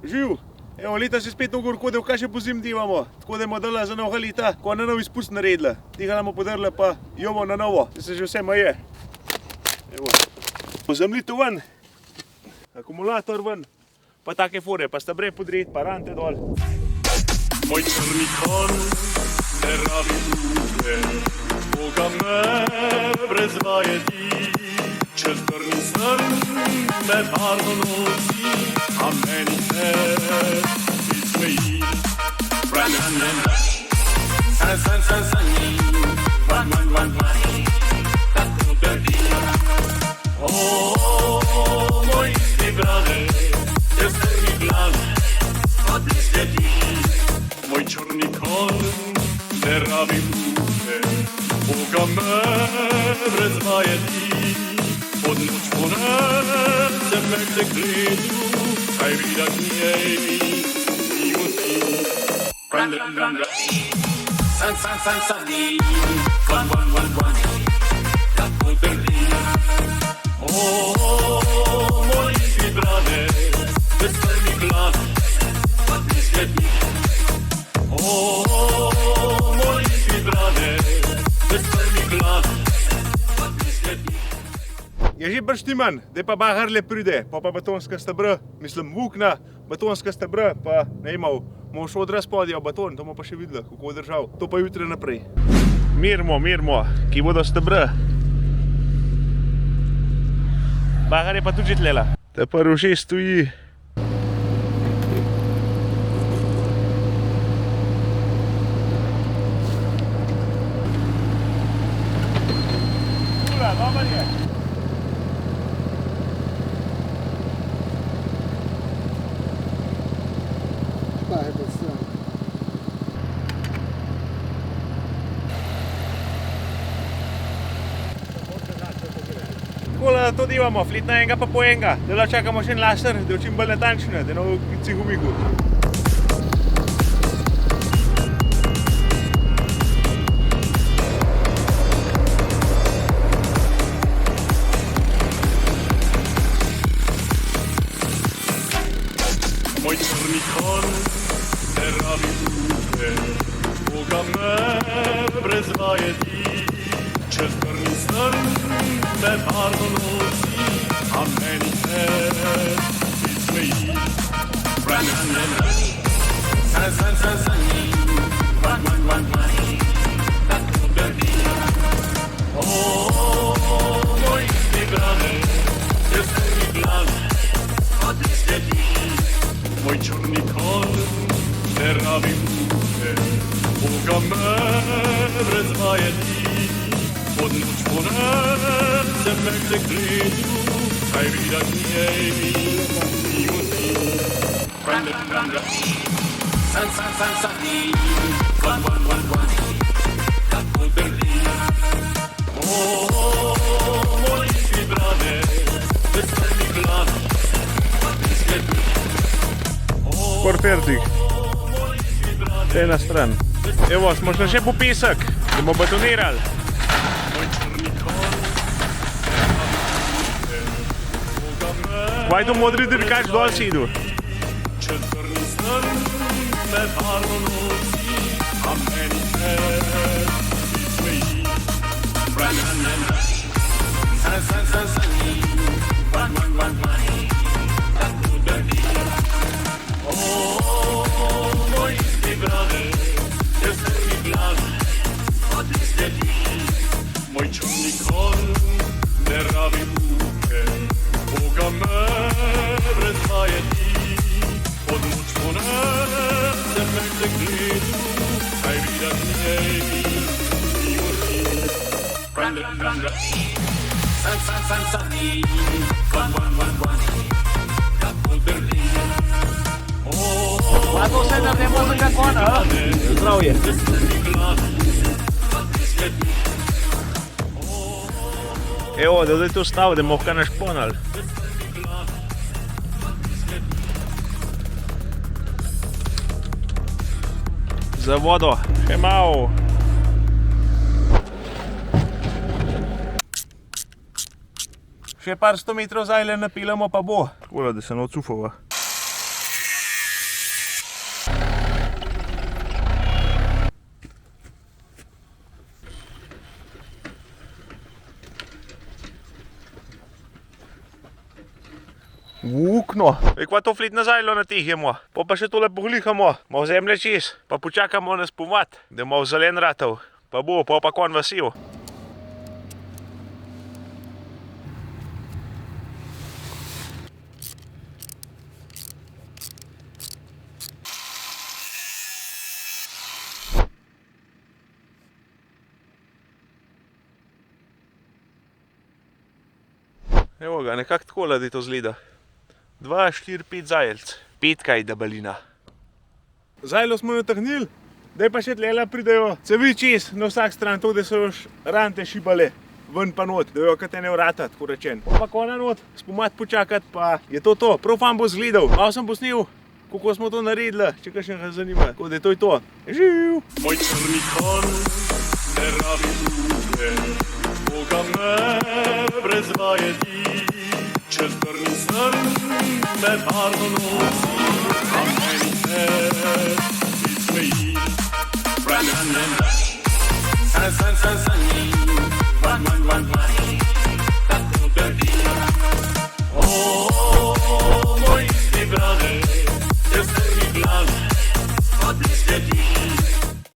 Živ! Evo, leta se spet ogorkodev, kaj še po zimdi imamo. Tako da imamo dala za novega leta, ko na novi spust naredila. Tega nam podrla pa jovo na novo, da se že vse maje. Evo. Pozemljito ven, akumulator ven, pa take fore, pa stabre podred, pa rante dol. Moj črni kon ne rabi ure, Boga me brez vajeti. Čez brni srn me barvo nosi, a meni se izmeji. San, wan, tako trdi. O, moj isti brade, se strmi glas, odli sledi. Moj črni kon ne rabi ure, Boga me brez vajeti. Pod noč ponesem me k dekletu, kaj vidat njej milosti. San, wan, tako trdi. O, moj isti brade, se strmi glas, odli sledi. O, moj isti brade, se strmi glas, odli sledi. Je že brštiman, da pa bahar le pride, pa betonska stebra, mislim vukna, betonska stebra, pa ne imel, bomo šel odraz spodja v beton, to bomo pa še videli, kako je držal. To pa jutri naprej. Mirmo, ki bodo stebra. Bahar je pa tudi že tlela. Te pa rože stoji. Ura, dober je. Tako to divamo, flit na enega pa po enega, da čakamo še en laser, da je čim bolj natančne, da je novo cihumigu. Moj črni kon ne rabi ure, Boga me brez vajeti. Čez brni srn me barvo nosi, a meni se izmeji. San, wan, tako trdi. O, moj isti brade, se strmi glas, odli sledi. Moj črni kon ne rabi ure, Boga me brez vajeti. Pod noč ponesem me k dekletu, kaj vidat njej milosti. San, wan, tako trdi. O, moj isti brade, se strmi glas, odli sledi. Skor fertig. Ena stran. Evo, smo šli še po pesek, da bomo betonirali. Kaj to modri dirkač dol si idu? Čez brni srn me barvo nosi, a meni se izmeji. San, tako trdi. O, moj isti brade, se strmi glas, odli sledi. Moj črni kon ne rabi ure, Boga me brez vajeti. Pod noč ponesem me k dekletu, kaj vidat njej milosti. San, wan, tako trdi. O, Pa to se naredimo za kakona, a? Zdravje. se strmi glas, odli sledi. Evo, da zdaj to stav, da bomo kaj našponali. Za vodo, še malo. Še par 100 metrov zajle napilamo pa bo. Tako da se ne odsufava. Ukno. Kva to flit nazaj natihjemo, pa še tole poglihamo, malo zemlje čez, pa počakamo na spomlad, da malo zelen ratov, pa bo, pa konj vasijo. Evo ga, nekako takole, da to zgleda. 2, 4, 5 zajelc. 5 kaj debelina. Zajlo smo natrhnili, zdaj pa še tlela pridejo cevi čez na vsak stran, to da so još rante šibale ven pa not, da jo kate ne vrata, tako rečen. Pa kona not, spomad počakat, pa je to. Prav fajn bo zgledal. Malo sem posnel, kako smo to naredili, če kakšen ga zanima. Tako da to je to. Živ! Moj črni konj ne rabi druge, Boga me brez vajeti. Čez brni sen me barno nosi, a meni se izmeji. Brand and